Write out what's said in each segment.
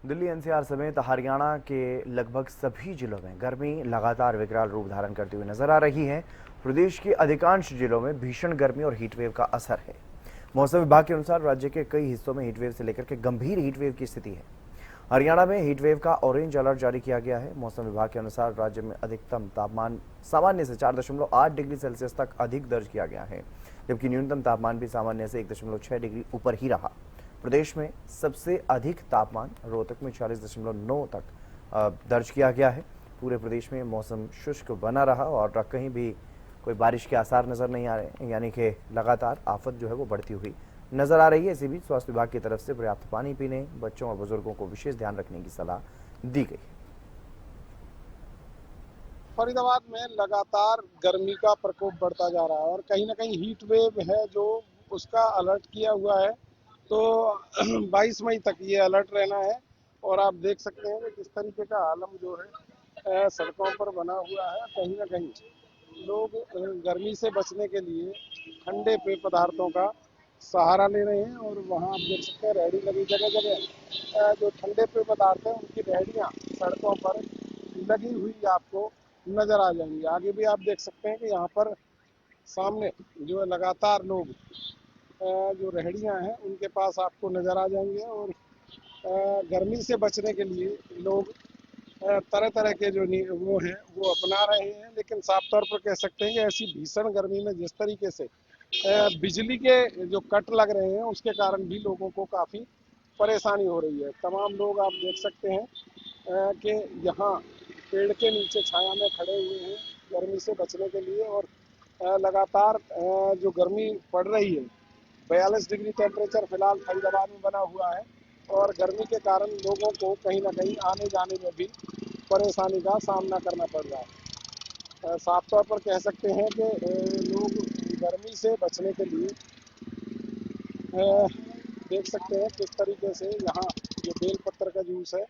Delhi NCR समेत हरियाणा के लगभग सभी जिलों में गर्मी लगातार विकराल रूप धारण करती हुई नजर आ रही है। प्रदेश के अधिकांश जिलों में भीषण गर्मी और हीटवेव का असर है। मौसम विभाग के अनुसार राज्य के कई हिस्सों में हीटवेव से लेकर के गंभीर हीटवेव की स्थिति है। हरियाणा में हीटवेव का ऑरेंज अलर्ट जारी किया गया है। मौसम विभाग के अनुसार राज्य में अधिकतम तापमान सामान्य से 4.8 डिग्री सेल्सियस तक अधिक दर्ज किया गया है, जबकि न्यूनतम तापमान भी सामान्य से 1.6 डिग्री ऊपर ही रहा। प्रदेश में सबसे अधिक तापमान रोहतक में 40.9 तक दर्ज किया गया है। पूरे प्रदेश में मौसम शुष्क बना रहा और कहीं भी कोई बारिश के आसार नजर नहीं आ रहे, यानी कि लगातार आफत जो है वो बढ़ती हुई नजर आ रही है। इसी बीच स्वास्थ्य विभाग की तरफ से पर्याप्त पानी पीने, बच्चों और बुजुर्गों को विशेष ध्यान रखने की सलाह दी गई है। फरीदाबाद में लगातार गर्मी का प्रकोप बढ़ता जा रहा है और कहीं ना कहीं हीट वेव है जो उसका अलर्ट किया हुआ है। तो 22 मई तक ये अलर्ट रहना है। और आप देख सकते हैं कि किस तरीके का आलम जो है सड़कों पर बना हुआ है। कहीं ना कहीं लोग गर्मी से बचने के लिए ठंडे पेय पदार्थों का सहारा ले रहे हैं। और वहाँ आप देख सकते हैं रेहड़ी लगी जगह जगह जो ठंडे पेय पदार्थ हैं उनकी रेहड़ियाँ सड़कों पर लगी हुई आपको नजर आ जाएंगी। आगे भी आप देख सकते हैं कि यहाँ पर सामने जो है लगातार लोग जो रेहड़ियाँ हैं उनके पास आपको नजर आ जाएंगे। और गर्मी से बचने के लिए लोग तरह तरह के जो वो हैं वो अपना रहे हैं। लेकिन साफ तौर पर कह सकते हैं कि ऐसी भीषण गर्मी में जिस तरीके से बिजली के जो कट लग रहे हैं उसके कारण भी लोगों को काफ़ी परेशानी हो रही है। तमाम लोग आप देख सकते हैं कि यहाँ पेड़ के नीचे छाया में खड़े हुए हैं गर्मी से बचने के लिए। और लगातार जो गर्मी पड़ रही है, 42 डिग्री टेम्परेचर फिलहाल फरीदाबाद में बना हुआ है। और गर्मी के कारण लोगों को कहीं ना कहीं आने जाने में भी परेशानी का सामना करना पड़ रहा है। साफ तौर पर कह सकते हैं कि लोग गर्मी से बचने के लिए देख सकते हैं किस तरीके से यहाँ जो बेलपत्र का जूस है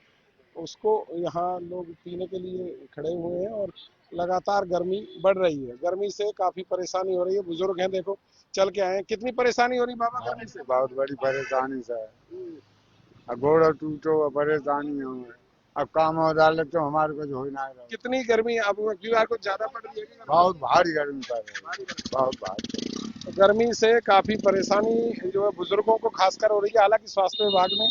उसको यहाँ लोग पीने के लिए खड़े हुए हैं। और लगातार गर्मी बढ़ रही है, गर्मी से काफी परेशानी हो रही है। बुजुर्ग हैं, देखो चल के आए हैं। कितनी परेशानी हो रही बाबा गर्मी से? बहुत बड़ी परेशानी से है। अब गोड़ टूटो परेशानी है। अब काम हो डाले तो हमारे कुछ हो ही ना रहा। कितनी गर्मी अब क्योंकि कुछ ज्यादा पड़ रही है कि गर्मी? बहुत भारी गर्मी पड़ रही भारी है, गर्मी। बहुत भारी। तो गर्मी से काफी परेशानी जो है बुजुर्गों को खासकर हो रही है। हालांकि स्वास्थ्य विभाग ने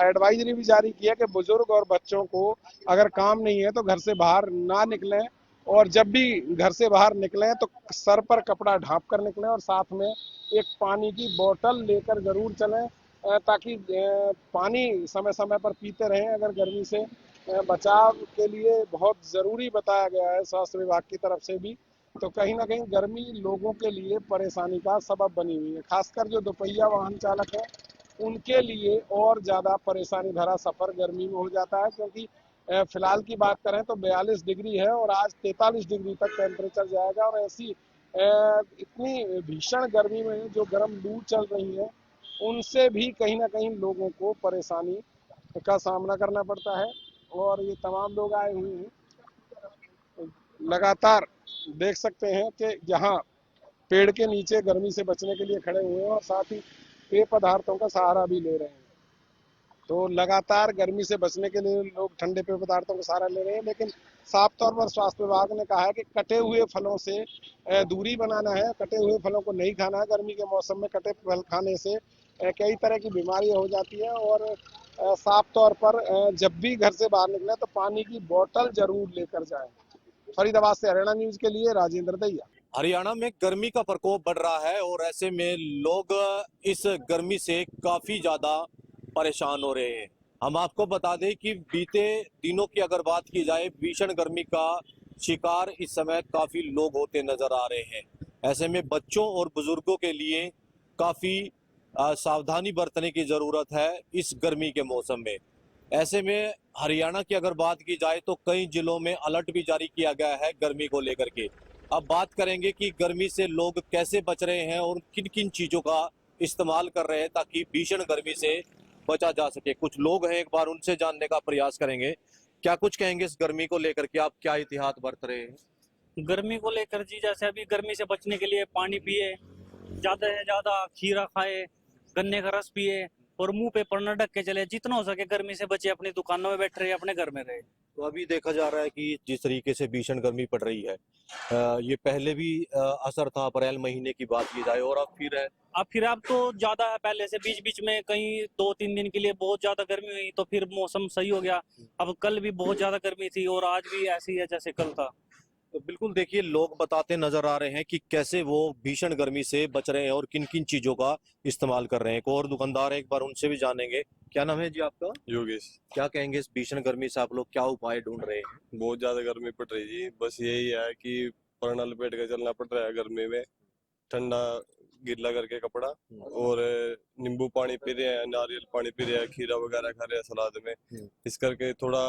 एडवाइजरी भी जारी किया कि बुजुर्ग और बच्चों को अगर काम नहीं है तो घर से बाहर ना निकलें। और जब भी घर से बाहर निकलें तो सर पर कपड़ा ढांप कर निकलें और साथ में एक पानी की बोतल लेकर जरूर चलें, ताकि पानी समय समय पर पीते रहें। अगर गर्मी से बचाव के लिए बहुत ज़रूरी बताया गया है स्वास्थ्य विभाग की तरफ से भी। तो कहीं ना कहीं गर्मी लोगों के लिए परेशानी का सबब बनी हुई है। खासकर जो दोपहिया वाहन चालक हैं उनके लिए और ज़्यादा परेशानी भरा सफ़र गर्मी में हो जाता है। क्योंकि फिलहाल की बात करें तो 42 डिग्री है और आज 43 डिग्री तक टेम्परेचर जाएगा। और ऐसी इतनी भीषण गर्मी में जो गर्म लू चल रही है उनसे भी कहीं ना कहीं लोगों को परेशानी का सामना करना पड़ता है। और ये तमाम लोग आए हुए हैं, लगातार देख सकते हैं कि यहाँ पेड़ के नीचे गर्मी से बचने के लिए खड़े हुए हैं और साथ ही पेय पदार्थों का सहारा भी ले रहे हैं। तो लगातार गर्मी से बचने के लिए लोग ठंडे पेय पदार्थों का सहारा ले रहे हैं। लेकिन साफ तौर पर स्वास्थ्य विभाग ने कहा है कि कटे हुए फलों से दूरी बनाना है, कटे हुए फलों को नहीं खाना है। गर्मी के मौसम में कटे फल खाने से कई तरह की बीमारियां हो जाती हैं। और साफ तौर पर जब भी घर से बाहर निकले तो पानी की बोतल जरूर लेकर जाएं। फरीदाबाद से हरियाणा न्यूज के लिए राजेंद्र दैया। हरियाणा में गर्मी का प्रकोप बढ़ रहा है और ऐसे में लोग इस गर्मी से काफी ज्यादा परेशान हो रहे हैं। हम आपको बता दें कि बीते दिनों की अगर बात की जाए, भीषण गर्मी का शिकार इस समय काफी लोग होते नजर आ रहे हैं। ऐसे में बच्चों और बुजुर्गों के लिए काफी सावधानी बरतने की जरूरत है इस गर्मी के मौसम में। ऐसे में हरियाणा की अगर बात की जाए तो कई जिलों में अलर्ट भी जारी किया गया है गर्मी को लेकर के। अब बात करेंगे कि गर्मी से लोग कैसे बच रहे हैं और किन किन चीजों का इस्तेमाल कर रहे हैं ताकि भीषण गर्मी से बचा जा सके। कुछ लोग हैं, एक बार उनसे जानने का प्रयास करेंगे। क्या कुछ कहेंगे इस गर्मी को लेकर के, आप क्या एहतियात बरत रहे हैं? गर्मी को लेकर जी, जैसे अभी गर्मी से बचने के लिए पानी पिए, ज़्यादा से ज़्यादा खीरा खाए, गन्ने का रस पिए और मुंह पे पड़ना ढक के चले, जितना हो सके गर्मी से बचे, अपनी दुकानों में बैठ रहे, अपने घर में रहे। तो अभी देखा जा रहा है कि जिस तरीके से भीषण गर्मी पड़ रही है, ये पहले भी असर था, अप्रैल महीने की बात की जाए, और अब फिर है। अब तो ज्यादा है पहले से, बीच बीच में कहीं 2-3 दिन के लिए बहुत ज्यादा गर्मी हुई, तो फिर मौसम सही हो गया। अब कल भी बहुत ज्यादा गर्मी थी और आज भी ऐसी है जैसे कल था। तो बिल्कुल देखिए, लोग बताते नजर आ रहे हैं कि कैसे वो भीषण गर्मी से बच रहे हैं और किन किन चीजों का इस्तेमाल कर रहे हैं। एक और दुकानदार है, एक बार उनसे भी जानेंगे। क्या नाम है जी आपका? योगेश। क्या कहेंगे इस भीषण गर्मी से आप लोग क्या उपाय ढूंढ रहे हैं? बहुत ज्यादा गर्मी पड़ रही जी, बस यही है कि परना लपेट के चलना पड़ रहा है गर्मी में, ठंडा गीला करके कपड़ा, और नींबू पानी पी रहे हैं, नारियल पानी पी रहे हैं, खीरा वगैरह खा रहे हैं सलाद में, इस करके थोड़ा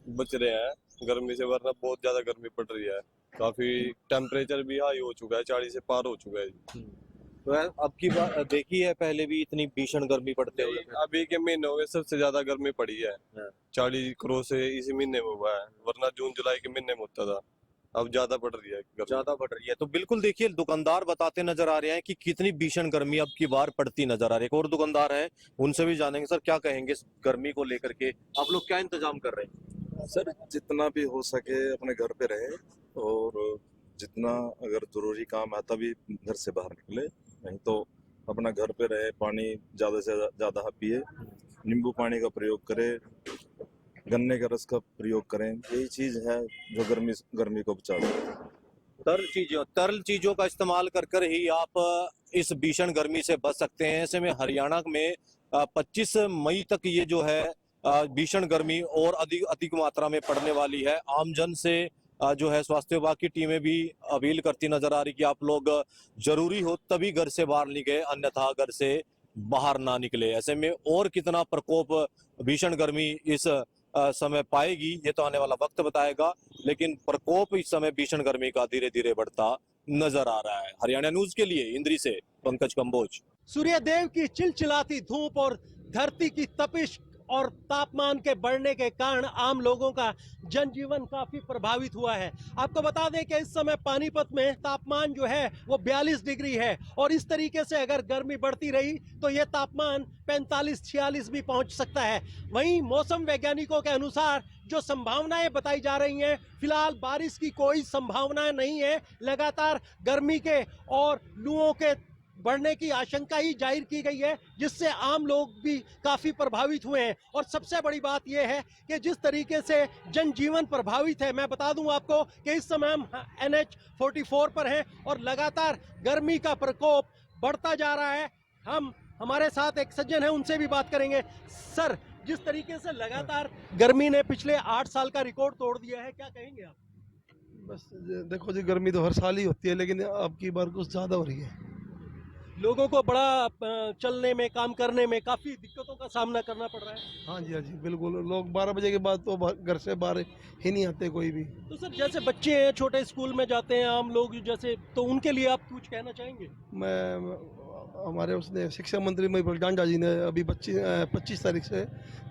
बच रहे हैं गर्मी से, वरना बहुत ज्यादा गर्मी पड़ रही है। काफी टेम्परेचर भी हाई हो चुका है, 40 से पार हो चुका है जी। तो अब की बार देखी है पहले भी इतनी भीषण गर्मी पड़ते हुए? अभी के महीनों में सबसे ज्यादा गर्मी पड़ी है, हाँ। 40 क्रॉस से इसी महीने में हुआ है, वरना जून जुलाई के महीने में होता था। अब ज्यादा पड़ रही है गर्मी। ज्यादा बढ़ रही है। तो बिल्कुल देखिए, दुकानदार बताते नजर आ रहे हैं कि कितनी भीषण गर्मी अब की बार पड़ती नजर आ रही है। एक और दुकानदार है, उनसे भी जानेंगे। सर, क्या कहेंगे इस गर्मी को लेकर के? आप लोग क्या इंतजाम कर रहे हैं? सर, जितना भी हो सके अपने घर पे रहे, और जितना अगर जरूरी काम है तभी घर से बाहर निकले, नहीं तो अपना घर पे रहे, पानी ज्यादा से ज्यादा पिए, नींबू पानी का प्रयोग करे, गन्ने का रस का प्रयोग करें। यही चीज है जो गर्मी को बचा दे। तरल चीजों का इस्तेमाल कर ही आप इस भीषण गर्मी से बच सकते हैं। ऐसे में हरियाणा में 25 मई तक ये जो है भीषण गर्मी और अधिक मात्रा में पड़ने वाली है। आमजन से जो है स्वास्थ्य विभाग की टीमें भी अपील करती नजर आ रही कि आप लोग जरूरी हो तभी घर से बाहर निकले, अन्यथा घर से बाहर ना निकले। ऐसे में और कितना प्रकोप भीषण गर्मी इस समय पाएगी, ये तो आने वाला वक्त बताएगा, लेकिन प्रकोप इस समय भीषण गर्मी का धीरे धीरे बढ़ता नजर आ रहा है। हरियाणा न्यूज के लिए इंद्री से पंकज कंबोज। सूर्यदेव की चिलचिलाती धूप और धरती की तपिश और तापमान के बढ़ने के कारण आम लोगों का जनजीवन काफी प्रभावित हुआ है। आपको बता दें कि इस समय पानीपत में तापमान जो है वो 42 डिग्री है, और इस तरीके से अगर गर्मी बढ़ती रही तो ये तापमान 45-46 भी पहुंच सकता है। वहीं मौसम वैज्ञानिकों के अनुसार जो संभावनाएं बताई जा रही हैं, फिलहाल बारिश की कोई संभावना नहीं है। लगातार गर्मी के और लूओं के बढ़ने की आशंका ही जाहिर की गई है, जिससे आम लोग भी काफी प्रभावित हुए हैं। और सबसे बड़ी बात यह है कि जिस तरीके से जनजीवन प्रभावित है, मैं बता दूं आपको कि इस समय हम NH 44 पर हैं और लगातार गर्मी का प्रकोप बढ़ता जा रहा है। हमारे साथ एक सज्जन है, उनसे भी बात करेंगे। सर, जिस तरीके से लगातार गर्मी ने पिछले 8 साल का रिकॉर्ड तोड़ दिया है, क्या कहेंगे आप? बस देखो जी, गर्मी तो हर साल ही होती है, लेकिन अब की बार कुछ ज़्यादा हो रही है। लोगों को बड़ा चलने में, काम करने में काफी दिक्कतों का सामना करना पड़ रहा है। हाँ जी बिल्कुल। लोग 12 बजे के बाद तो घर से बाहर ही नहीं आते कोई भी। तो सर, जैसे बच्चे हैं, छोटे स्कूल में जाते हैं आम लोग जैसे, तो उनके लिए आप कुछ कहना चाहेंगे? हमारे उसने शिक्षा मंत्री महिपाल डांडा जी ने अभी 25 तारीख से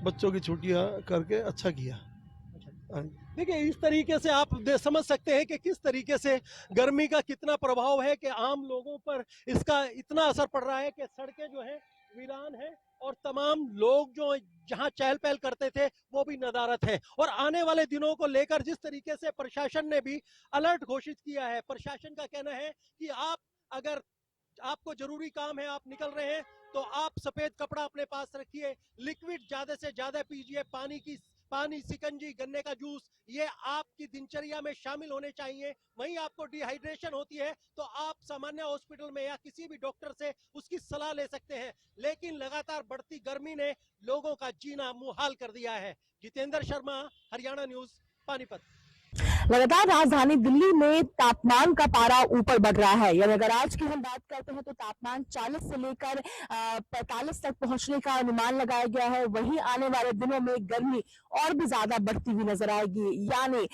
बच्चों की छुट्टियां करके अच्छा किया। देखिए, इस तरीके से आप समझ सकते हैं कि किस तरीके से गर्मी का कितना प्रभाव है कि आम लोगों पर इसका इतना असर पड़ रहा है कि सड़कें जो हैं वीरान हैं, और तमाम लोग जो जहां चहल पहल करते थे वो भी नदारत है। और आने वाले दिनों को लेकर जिस तरीके से प्रशासन ने भी अलर्ट घोषित किया है, प्रशासन का कहना है कि अगर आपको जरूरी काम है, आप निकल रहे हैं, तो आप सफेद कपड़ा अपने पास रखिए, लिक्विड ज्यादा से ज्यादा पीजिए, पानी, शिकंजी, गन्ने का जूस, ये आपकी दिनचर्या में शामिल होने चाहिए। वहीं आपको डिहाइड्रेशन होती है तो आप सामान्य हॉस्पिटल में या किसी भी डॉक्टर से उसकी सलाह ले सकते हैं। लेकिन लगातार बढ़ती गर्मी ने लोगों का जीना मुहाल कर दिया है। जितेंद्र शर्मा, हरियाणा न्यूज, पानीपत। लगातार राजधानी दिल्ली में तापमान का पारा ऊपर बढ़ रहा है। यानी अगर आज की हम बात करते हैं तो तापमान 40 से लेकर 45 तक पहुंचने का अनुमान लगाया गया है। वहीं आने वाले दिनों में गर्मी और भी ज्यादा बढ़ती हुई नजर आएगी। यानी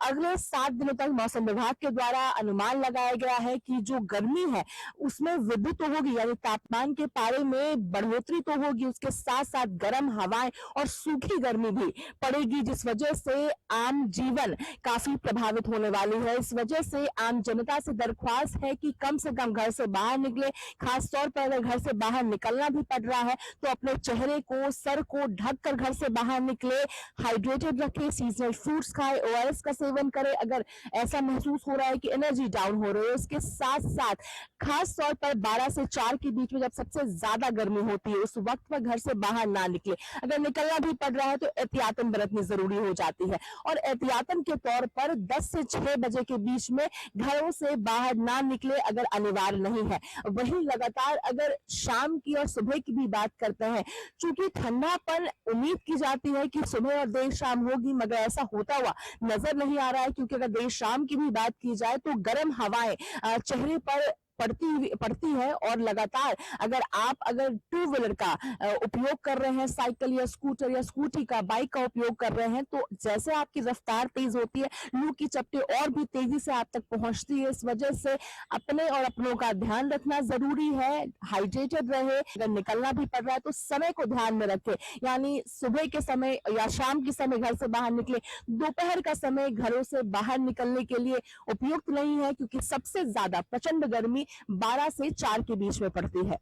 अगले 7 दिनों तक मौसम विभाग के द्वारा अनुमान लगाया गया है कि जो गर्मी है उसमें वृद्धि तो होगी, यानी तापमान के पारे में बढ़ोतरी तो होगी, उसके साथ साथ गर्म हवाएं और सूखी गर्मी भी पड़ेगी, जिस वजह से आम जीवन काफी प्रभावित होने वाली है। इस वजह से आम जनता से दरख्वास्त है कि कम से कम घर से बाहर निकले। खास तौर पर अगर घर से बाहर निकलना भी पड़ रहा है तो अपने चेहरे को, सर को ढक कर घर से बाहर निकले। हाइड्रेटेड रखे, सीजनल फ्रूट्स खाए, ORS का सेवन करे अगर ऐसा महसूस हो रहा है कि एनर्जी डाउन हो रही है। इसके साथ साथ खास तौर पर 12 से 4 के बीच में जब सबसे ज्यादा गर्मी होती है उस वक्त पर घर से बाहर ना निकले। अगर निकलना भी पड़ रहा है तो एहतियातन बरतनी जरूरी हो जाती है और एहतियातन के तौर पर 10 से 6 बजे के बीच में घरों से बाहर ना निकले अगर अनिवार्य नहीं है। वहीं लगातार अगर शाम की और सुबह की भी बात करते हैं, चूंकि ठंडापन उम्मीद की जाती है कि सुबह और देर शाम होगी, मगर ऐसा होता हुआ नजर नहीं आ रहा है। क्योंकि अगर देर शाम की भी बात की जाए तो गर्म हवाएं चेहरे पर पड़ती है और लगातार अगर टू व्हीलर का उपयोग कर रहे हैं, साइकिल या स्कूटर या स्कूटी का, बाइक का उपयोग कर रहे हैं, तो जैसे आपकी रफ्तार तेज होती है लू की चपटे और भी तेजी से आप तक पहुंचती है। इस वजह से अपने और अपनों का ध्यान रखना जरूरी है। हाइड्रेटेड रहे। अगर निकलना भी पड़ रहा है तो समय को ध्यान में रखे, यानी सुबह के समय या शाम के समय घर से बाहर निकले। दोपहर का समय घरों से बाहर निकलने के लिए उपयुक्त नहीं है क्योंकि सबसे ज्यादा प्रचंड गर्मी 12 से 4 के बीच में पड़ती है।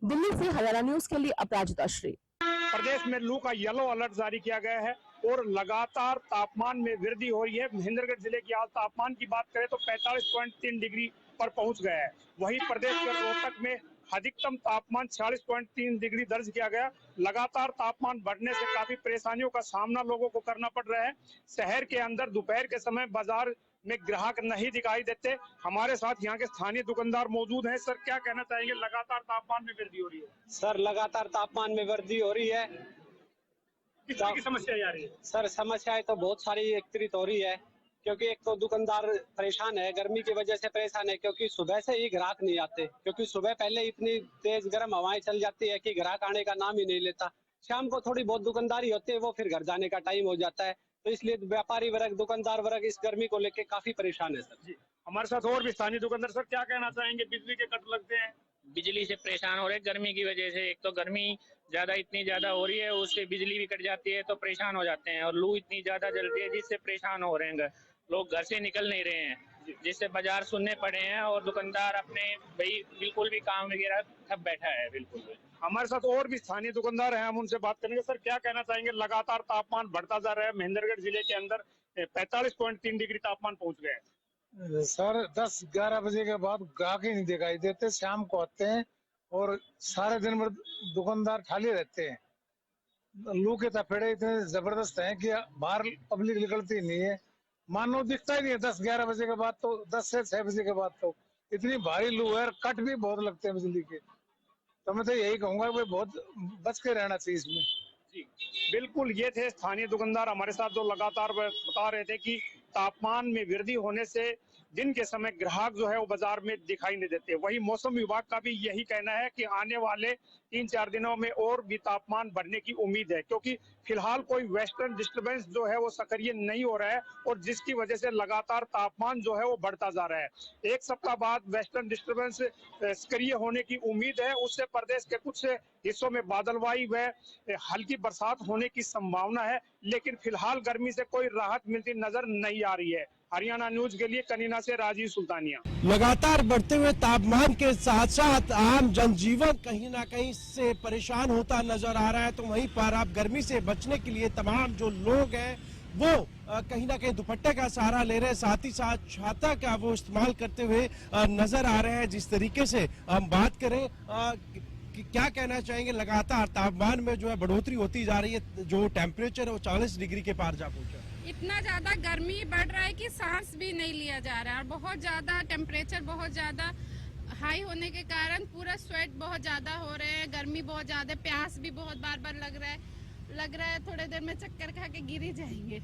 दिल्ली से हरियाणा न्यूज के लिए अपराजिता श्री। प्रदेश में लू का येलो अलर्ट जारी किया गया है और लगातार तापमान में वृद्धि हो रही है। महेंद्रगढ़ जिले की आज तापमान की बात करें तो 45.3 डिग्री पर पहुंच गया है। वहीं प्रदेश के रोहतक में अधिकतम तापमान 46.3 डिग्री दर्ज किया गया। लगातार तापमान बढ़ने से काफी परेशानियों का सामना लोगों को करना पड़ रहा है। शहर के अंदर दोपहर के समय बाजार में ग्राहक नहीं दिखाई देते। हमारे साथ यहाँ के स्थानीय दुकानदार मौजूद हैं। सर, क्या कहना चाहेंगे? लगातार तापमान में वृद्धि हो रही है। सर, लगातार तापमान में वृद्धि हो रही है। किस तरह की समस्या आ रही है? सर, समस्याएं तो बहुत सारी एकत्रित हो रही है क्योंकि एक तो दुकानदार परेशान है, गर्मी की वजह से परेशान है क्योंकि सुबह से ही ग्राहक नहीं आते, क्योंकि सुबह पहले इतनी तेज गर्म हवाएं चल जाती है कि ग्राहक आने का नाम ही नहीं लेता। शाम को थोड़ी बहुत दुकानदारी होती है, वो फिर घर जाने का टाइम हो जाता है, तो इसलिए व्यापारी वर्ग, दुकानदार वर्ग इस गर्मी को लेके काफी परेशान है। सर जी, हमारे साथ और भी स्थानीय दुकानदार, सर क्या कहना चाहेंगे? बिजली के कट लगते हैं, बिजली से परेशान हो रहे हैं गर्मी की वजह से। एक तो गर्मी इतनी ज्यादा हो रही है, उससे बिजली भी कट जाती है तो परेशान हो जाते हैं, और लू इतनी ज्यादा जलती है जिससे परेशान हो रहे हैं लोग, घर से निकल नहीं रहे हैं, जिससे बाजार सुनने पड़े हैं और दुकानदार अपने भाई बिल्कुल भी काम वगैरह ठप बैठा है बिल्कुल भी। हमारे साथ और भी स्थानीय दुकानदार हैं, हम उनसे बात करेंगे। सर क्या कहना चाहेंगे? लगातार तापमान बढ़ता जा रहा है। महेंद्रगढ़ जिले के अंदर 45.3 डिग्री तापमान पहुंच गया है। सर 10-11 बजे के बाद ग्राहक ही नहीं दिखाई देते, शाम को आते हैं और सारे दिन भर दुकानदार खाली रहते हैं। लू के तपेड़े इतने जबरदस्त हैं कि बाहर पब्लिक निकलती नहीं है, मानो दिखता ही नहीं है 10-11 बजे के बाद। तो 10 से 6 बजे के बाद तो इतनी भारी लू है, कट भी बहुत लगते हैं बिजली के। तो मैं तो यही कहूंगा कि बहुत बच के रहना चाहिए इसमें। जी बिल्कुल, ये थे स्थानीय दुकानदार हमारे साथ जो लगातार बता रहे थे कि तापमान में वृद्धि होने से दिन के समय ग्राहक जो है वो बाजार में दिखाई नहीं देते। वही मौसम विभाग का भी यही कहना है कि आने वाले 3-4 दिनों में और भी तापमान बढ़ने की उम्मीद है, क्योंकि फिलहाल कोई वेस्टर्न डिस्टर्बेंस जो है वो सक्रिय नहीं हो रहा है और जिसकी वजह से लगातार तापमान जो है वो बढ़ता जा रहा है। एक सप्ताह बाद वेस्टर्न डिस्टर्बेंस सक्रिय होने की उम्मीद है, उससे प्रदेश के कुछ हिस्सों में बादलवाई व हल्की बरसात होने की संभावना है, लेकिन फिलहाल गर्मी से कोई राहत मिलती नजर नहीं आ रही है। हरियाणा न्यूज के लिए कनीना से राजीव सुल्तानिया। लगातार बढ़ते हुए तापमान के साथ साथ आम जनजीवन कहीं ना कहीं से परेशान होता नजर आ रहा है। तो वहीं पर आप गर्मी से बचने के लिए तमाम जो लोग हैं वो कहीं ना कहीं दुपट्टे का सहारा ले रहे हैं, साथ ही साथ छाता का वो इस्तेमाल करते हुए नजर आ रहे हैं। जिस तरीके से हम बात करें क्या कहना चाहेंगे? लगातार तापमान में जो है बढ़ोतरी होती जा रही है, जो टेम्परेचर है वो 40 डिग्री के पार जा पहुंचा। इतना ज्यादा गर्मी बढ़ रहा है कि सांस भी नहीं लिया जा रहा है, और बहुत ज्यादा टेम्परेचर बहुत ज्यादा हाई होने के कारण पूरा स्वेट बहुत ज्यादा हो रहे हैं, गर्मी बहुत ज्यादा, प्यास भी बहुत बार लग रहा है थोड़ी देर में चक्कर खा के गिर ही जाएंगे।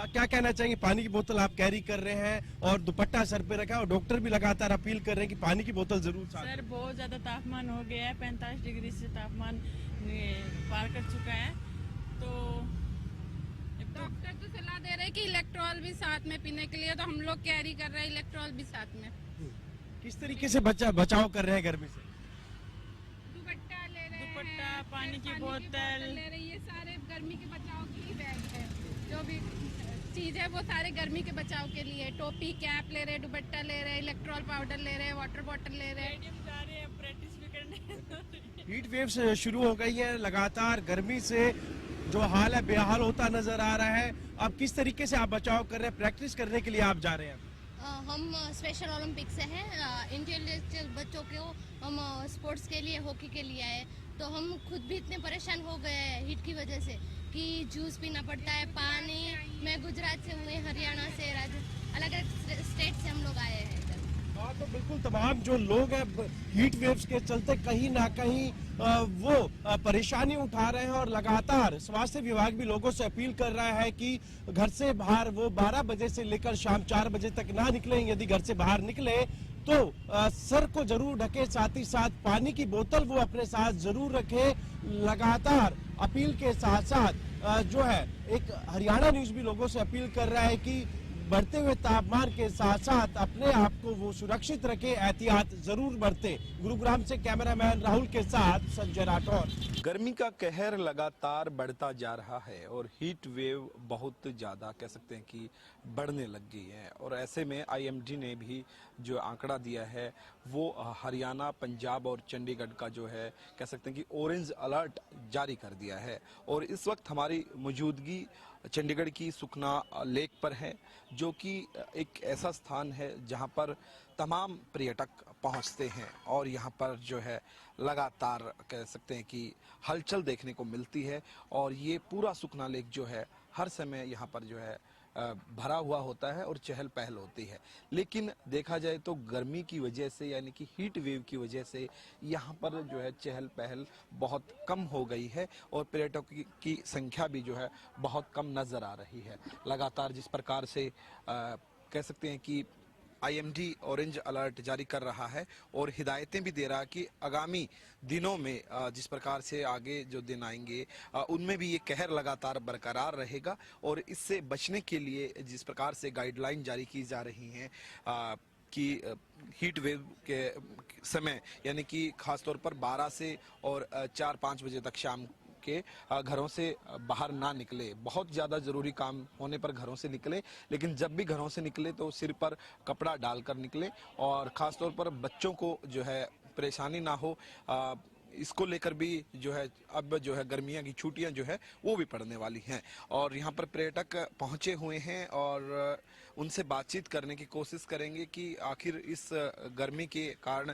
क्या कहना चाहेंगे? पानी की बोतल आप कैरी कर रहे हैं और दुपट्टा सर पे रखा है और डॉक्टर भी लगातार अपील कर रहे हैं कि पानी की बोतल जरूर साथ। सर बहुत ज्यादा तापमान हो गया है, 45 डिग्री से तापमान पार कर चुका है, तो डॉक्टर तो सलाह दे रहे हैं कि इलेक्ट्रॉल भी साथ में पीने के लिए, तो हम लोग कैरी कर रहे हैं इलेक्ट्रॉल भी साथ में। किस तरीके से बचाव कर रहे हैं गर्मी से? दुपट्टा ले रहे हैं, पानी की बोतल ले रहे हैं, ये सारे गर्मी के बचाव के ही बैग है जो भी चीज़ है वो सारे गर्मी के बचाव के लिए, टोपी, कैप ले रहे, दुपट्टा ले रहे, इलेक्ट्रॉल पाउडर ले रहे, वाटर बॉटल ले रहे। स्टेडियम जा रहे हैं, प्रैक्टिस भी करने। हीट वेव्स शुरू हो गई है, लगातार गर्मी से जो हाल है बेहाल होता नजर आ रहा है। अब किस तरीके से आप बचाव कर रहे हैं, प्रैक्टिस करने के लिए आप जा रहे हैं? हम स्पेशल ओलंपिक से हैं, इंटेलिजेंशियल बच्चों को हम स्पोर्ट्स के लिए, हॉकी के लिए आए, तो हम खुद भी इतने परेशान हो गए हैं हीट की वजह से कि जूस पीना पड़ता है, पानी। मैं गुजरात से हूँ, हरियाणा से, अलग अलग स्टेट से हम लोग आए हैं इधर। हाँ, तो बिल्कुल तमाम जो लोग हैं हीट वेव्स के चलते कहीं ना कहीं वो परेशानी उठा रहे हैं और लगातार स्वास्थ्य विभाग भी लोगों से अपील कर रहा है कि घर से बाहर वो 12 बजे से लेकर शाम 4 बजे तक ना निकलें। यदि घर से बाहर निकले तो सर को जरूर ढके, साथ ही साथ पानी की बोतल वो अपने साथ जरूर रखे। लगातार अपील के साथ साथ जो है एक हरियाणा न्यूज भी लोगों से अपील कर रहा है कि बढ़ते हुए तापमान के साथ साथ अपने आप को वो सुरक्षित रखे, एहतियात जरूर बरते। गुरुग्राम से कैमरामैन राहुल के साथ संजय राठौर। गर्मी का कहर लगातार बढ़ता जा रहा है और हीट वेव बहुत ज़्यादा कह सकते हैं कि बढ़ने लग गई है। और ऐसे में आईएमडी ने भी जो आंकड़ा दिया है वो हरियाणा, पंजाब और चंडीगढ़ का जो है कह सकते हैं कि ऑरेंज अलर्ट जारी कर दिया है। और इस वक्त हमारी मौजूदगी चंडीगढ़ की सुखना लेक पर है, जो कि एक ऐसा स्थान है जहां पर तमाम पर्यटक पहुंचते हैं और यहां पर जो है लगातार कह सकते हैं कि हलचल देखने को मिलती है। और ये पूरा सुखना लेक जो है हर समय यहां पर जो है भरा हुआ होता है और चहल पहल होती है। लेकिन देखा जाए तो गर्मी की वजह से यानी कि हीट वेव की वजह से यहाँ पर जो है चहल पहल बहुत कम हो गई है और पर्यटकों की संख्या भी जो है बहुत कम नजर आ रही है। लगातार जिस प्रकार से कह सकते हैं कि आईएमडी ऑरेंज अलर्ट जारी कर रहा है और हिदायतें भी दे रहा है कि आगामी दिनों में जिस प्रकार से आगे जो दिन आएंगे उनमें भी ये कहर लगातार बरकरार रहेगा। और इससे बचने के लिए जिस प्रकार से गाइडलाइन जारी की जा रही हैं कि हीट वेव के समय यानी कि खासतौर पर 12 से और 4-5 बजे तक शाम के घरों से बाहर ना निकले। बहुत ज़्यादा ज़रूरी काम होने पर घरों से निकले, लेकिन जब भी घरों से निकले तो सिर पर कपड़ा डालकर निकले। और ख़ासतौर पर बच्चों को जो है परेशानी ना हो, इसको लेकर भी जो है अब जो है गर्मियां की छुट्टियां जो है वो भी पड़ने वाली हैं। और यहाँ पर पर्यटक पहुंचे हुए हैं और उनसे बातचीत करने की कोशिश करेंगे कि आखिर इस गर्मी के कारण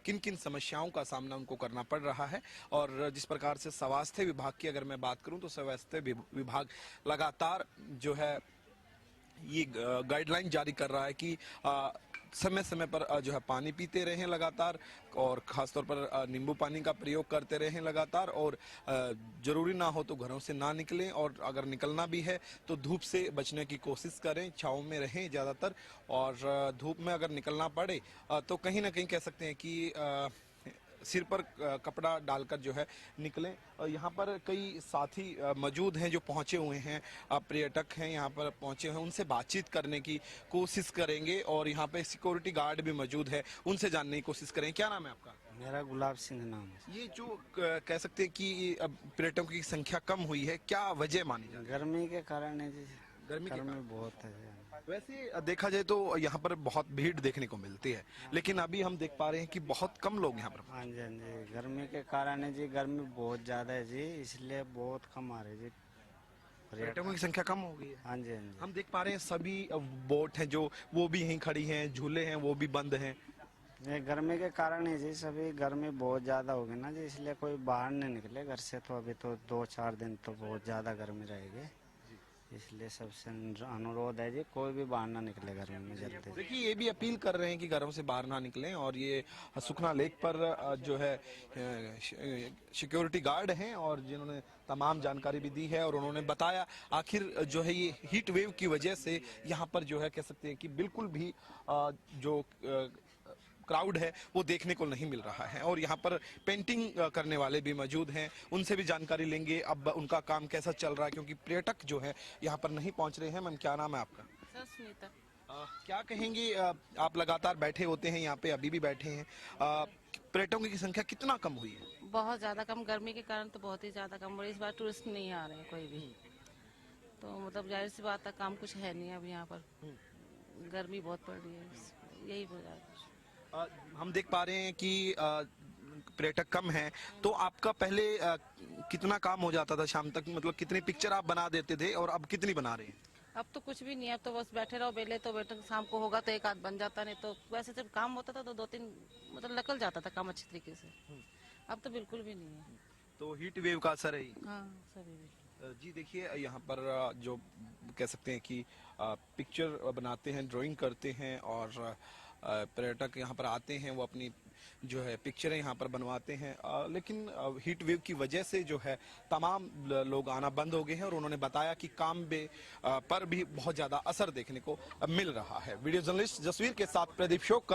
किन किन समस्याओं का सामना उनको करना पड़ रहा है। और जिस प्रकार से स्वास्थ्य विभाग की अगर मैं बात करूं तो स्वास्थ्य विभाग लगातार जो है ये गाइडलाइन जारी कर रहा है कि समय समय पर जो है पानी पीते रहें लगातार और खासतौर पर नींबू पानी का प्रयोग करते रहें लगातार। और जरूरी ना हो तो घरों से ना निकलें और अगर निकलना भी है तो धूप से बचने की कोशिश करें, छांव में रहें ज़्यादातर। और धूप में अगर निकलना पड़े तो कहीं ना कहीं कह सकते हैं कि सिर पर कपड़ा डालकर जो है निकलें। और यहाँ पर कई साथी मौजूद हैं जो पहुँचे हुए हैं, पर्यटक हैं यहाँ पर पहुँचे हैं, उनसे बातचीत करने की कोशिश करेंगे। और यहाँ पे सिक्योरिटी गार्ड भी मौजूद है, उनसे जानने की कोशिश करें। क्या नाम है आपका? मेरा गुलाब सिंह नाम है। ये जो कह सकते हैं कि अब पर्यटकों की संख्या कम हुई है, क्या वजह मानी जाती है? गर्मी के कारण है जी, गर्मी बहुत है। वैसे देखा जाए तो यहाँ पर बहुत भीड़ देखने को मिलती है, लेकिन अभी हम देख पा रहे हैं कि बहुत कम लोग यहाँ पर। हाँ जी, हाँ जी, गर्मी के कारण है जी, गर्मी बहुत ज्यादा है जी, इसलिए बहुत कम आ रहे जी, पर्यटकों की संख्या कम हो गई है। हाँ जी, हाँ जी। हम देख पा रहे हैं सभी बोट हैं जो वो भी यहीं खड़ी हैं, झूले हैं वो भी बंद हैं। ये गर्मी के कारण है जी, सभी गर्मी बहुत ज्यादा हो गई ना जी, इसलिए कोई बाहर नहीं निकले घर से। तो अभी तो 2-4 दिन तो बहुत ज्यादा गर्मी रहेगी, इसलिए सबसे अनुरोध है जी कोई भी बाहर ना निकले गर्मी में जल्दी। देखिए ये भी अपील कर रहे हैं कि घरों से बाहर ना निकलें। और ये सुखना लेक पर जो है सिक्योरिटी गार्ड हैं और जिन्होंने तमाम जानकारी भी दी है और उन्होंने बताया आखिर जो है ये हीट वेव की वजह से यहाँ पर जो है कह सकते हैं कि बिल्कुल भी जो क्राउड है वो देखने को नहीं मिल रहा है। और यहाँ पर पेंटिंग करने वाले भी मौजूद हैं, उनसे भी जानकारी लेंगे अब उनका काम कैसा चल रहा है, क्योंकि पर्यटक जो है यहाँ पर नहीं पहुँच रहे हैं। मैम क्या नाम है आपका? सुनीता। क्या कहेंगे, आप लगातार बैठे होते हैं यहाँ पे, अभी भी बैठे हैं, पर्यटकों की संख्या कितना कम हुई है? बहुत ज्यादा कम, गर्मी के कारण तो बहुत ही ज्यादा कम हो रही है। इस बार टूरिस्ट नहीं आ रहे हैं कोई भी। तो मतलब जाहिर सी बात है काम कुछ है नहीं अब यहाँ पर, गर्मी बहुत पड़ रही है, यही वजह है। हम देख पा रहे हैं कि पर्यटक कम हैं, तो आपका पहले कितना काम हो जाता था शाम तक, मतलब कितनी पिक्चर आप बना देते थे और अब कितनी बना रहे हैं? अब तो कुछ भी नहीं है, अब तो बस बैठे रहो बेले, तो बैठे शाम को होगा तो एक आध बन जाता, नहीं तो वैसे जब काम होता था तो 2-3 मतलब निकल जाता था काम अच्छी तरीके से। अब तो बिल्कुल भी नहीं है। तो हीट वेव का असर है ही। हाँ सभी भी। जी देखिए, यहाँ पर जो कह सकते हैं कि पिक्चर बनाते हैं, ड्राइंग करते हैं और पर्यटक यहाँ पर आते हैं, वो अपनी जो है पिक्चरें यहाँ पर बनवाते हैं, लेकिन हीट वेव की वजह से जो है तमाम लोग आना बंद हो गए हैं और उन्होंने बताया कि काम पर भी बहुत ज़्यादा असर देखने को मिल रहा है। वीडियो जर्नलिस्ट जसवीर के साथ प्रदीप शोक।